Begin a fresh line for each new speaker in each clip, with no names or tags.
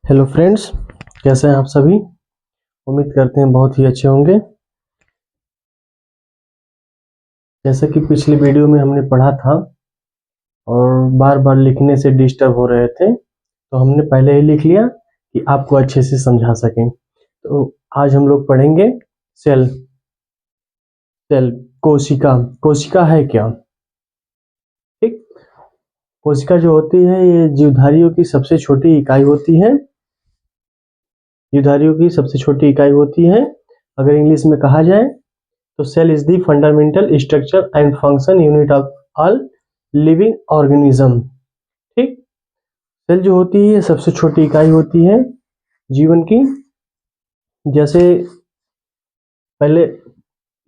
Hello friends, कैसे हैं आप सभी। उम्मीद करते हैं बहुत ही अच्छे होंगे। जैसा कि पिछली वीडियो में हमने पढ़ा था और बार बार लिखने से डिस्टर्ब हो रहे थे, तो हमने पहले ही लिख लिया कि आपको अच्छे से समझा सकें। तो आज हम लोग पढ़ेंगे सेल। सेल कोशिका। कोशिका है क्या? ठीक। कोशिका जो होती है ये जीवधारियों की सबसे छोटी इकाई होती है। जीवधारियों की सबसे छोटी इकाई होती है। अगर इंग्लिश में कहा जाए तो cell is the fundamental structure and function unit of all living organism. ठीक। सेल जो होती है सबसे छोटी इकाई होती है जीवन की। जैसे पहले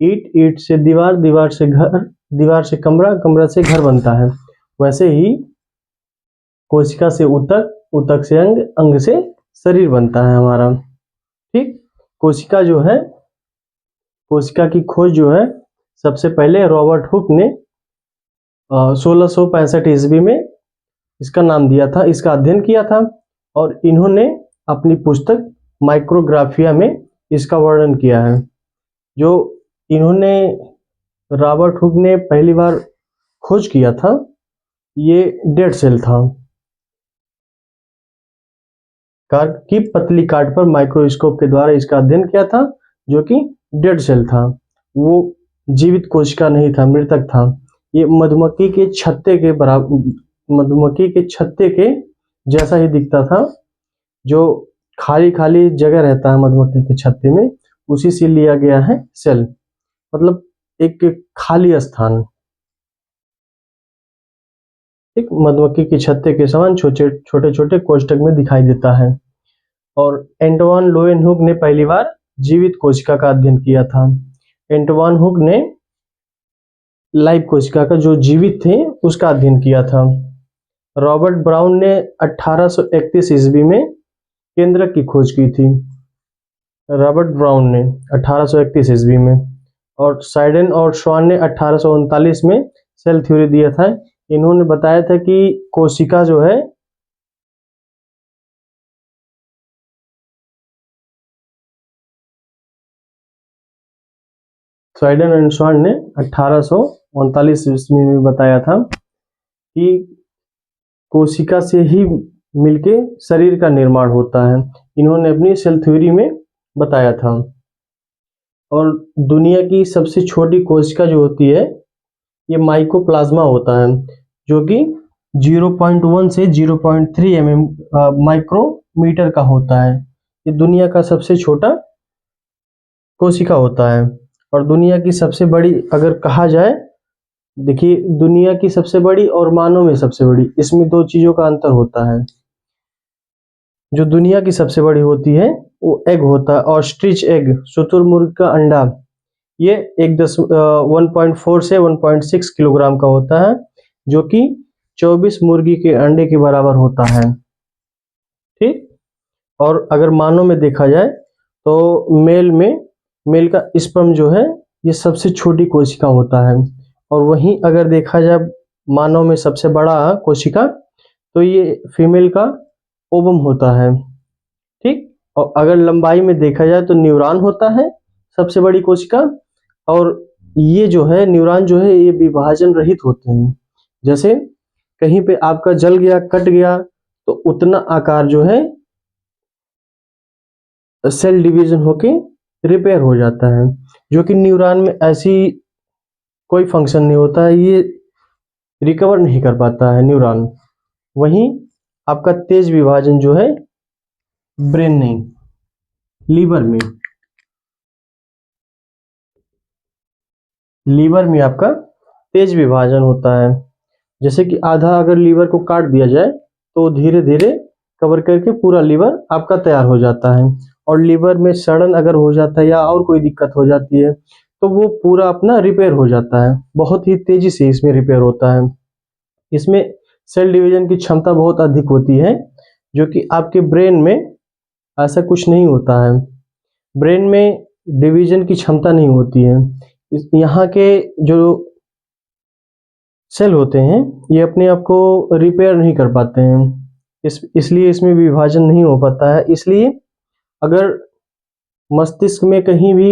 ईंट, ईंट से दीवार, दीवार से घर, दीवार से कमरा, कमरा से घर बनता है, वैसे ही कोशिका से ऊतक, ऊतक से अंग, अंग से शरीर बनता है हमारा। ठीक। कोशिका जो है, कोशिका की खोज जो है सबसे पहले रॉबर्ट हुक ने 1665 ईस्वी में इसका नाम दिया था, इसका अध्ययन किया था और इन्होंने अपनी पुस्तक माइक्रोग्राफिया में इसका वर्णन किया है। जो इन्होंने रॉबर्ट हुक ने पहली बार खोज किया था ये डेड सेल था। कार्क की पतली काट पर माइक्रोस्कोप के द्वारा इसका अध्ययन किया था, जो कि डेड सेल था। वो जीवित कोशिका नहीं था, मृतक था। ये मधुमक्खी के छत्ते के बराबर, मधुमक्खी के छत्ते के जैसा ही दिखता था। जो खाली खाली जगह रहता है मधुमक्खी के छत्ते में, उसी से लिया गया है सेल, मतलब एक खाली स्थान। एक मधुमक्खी के छत्ते के समान छोटे छोटे कोष्ठक में दिखाई देता है। और एंटवान लोवेनहुक ने पहली बार जीवित कोशिका का अध्ययन किया था। एंटवान हुक ने लाइव कोशिका का, जो जीवित थे, उसका अध्ययन किया था। रॉबर्ट ब्राउन ने 1831 ईस्वी में केंद्रक की खोज की थी। रॉबर्ट ब्राउन ने 1831 ईस्वी में, और साइडन और श्वान ने 1839 में सेल थ्योरी दिया था। इन्होंने बताया था कि कोशिका जो है साइडन एंड श्वान ने 1839 ईस्वी में बताया था कि कोशिका से ही मिलके शरीर का निर्माण होता है। इन्होंने अपनी सेल थ्योरी में बताया था। और दुनिया की सबसे छोटी कोशिका जो होती है ये माइकोप्लाज्मा होता है, जो कि 0.1 से 0.3 माइक्रोमीटर का होता है। ये दुनिया का सबसे छोटा कोशिका होता है। और दुनिया की सबसे बड़ी अगर कहा जाए, देखिए दुनिया की सबसे बड़ी और मानव में सबसे बड़ी, इसमें दो चीजों का अंतर होता है। जो दुनिया की सबसे बड़ी होती है वो एग होता है, ऑस्ट्रिच एग, शुतुरमुर्ग का अंडा। ये 1.4 से 1.6 किलोग्राम का होता है, जो कि 24 मुर्गी के अंडे के बराबर होता है। ठीक। और अगर मानव में देखा जाए तो मेल का स्पर्म जो है ये सबसे छोटी कोशिका होता है। और वहीं अगर देखा जाए मानव में सबसे बड़ा कोशिका, तो ये फीमेल का ओवम होता है। ठीक। और अगर लंबाई में देखा जाए तो न्यूरॉन होता है सबसे बड़ी कोशिका। और ये जो है न्यूरॉन जो है ये विभाजन रहित होते हैं। जैसे कहीं पे आपका जल गया, कट गया, तो उतना आकार जो है सेल डिवीजन होके रिपेयर हो जाता है, जो कि न्यूरॉन में ऐसी कोई फंक्शन नहीं होता है, ये रिकवर नहीं कर पाता है न्यूरॉन। वहीं आपका तेज विभाजन जो है ब्रेन नहीं, लीवर में आपका तेज विभाजन होता है। जैसे कि आधा अगर लीवर को काट दिया जाए तो धीरे धीरे कवर करके पूरा लीवर आपका तैयार हो जाता है। और लीवर में सड़न अगर हो जाता है या और कोई दिक्कत हो जाती है तो वो पूरा अपना रिपेयर हो जाता है, बहुत ही तेजी से इसमें रिपेयर होता है। इसमें सेल डिवीजन की क्षमता बहुत अधिक होती है, जो कि आपके ब्रेन में ऐसा कुछ नहीं होता है। ब्रेन में डिवीजन की क्षमता नहीं होती है। यहाँ के जो सेल होते हैं ये अपने आप को रिपेयर नहीं कर पाते हैं। इसलिए इसमें विभाजन नहीं हो पाता है। इसलिए अगर मस्तिष्क में कहीं भी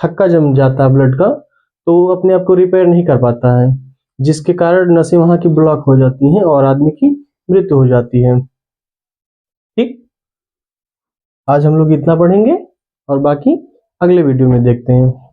थक्का जम जाता है ब्लड का, तो वो अपने आप को रिपेयर नहीं कर पाता है, जिसके कारण नसें वहाँ की ब्लॉक हो जाती हैं और आदमी की मृत्यु हो जाती है। ठीक, आज हम लोग इतना पढ़ेंगे और बाकी अगले वीडियो में देखते हैं।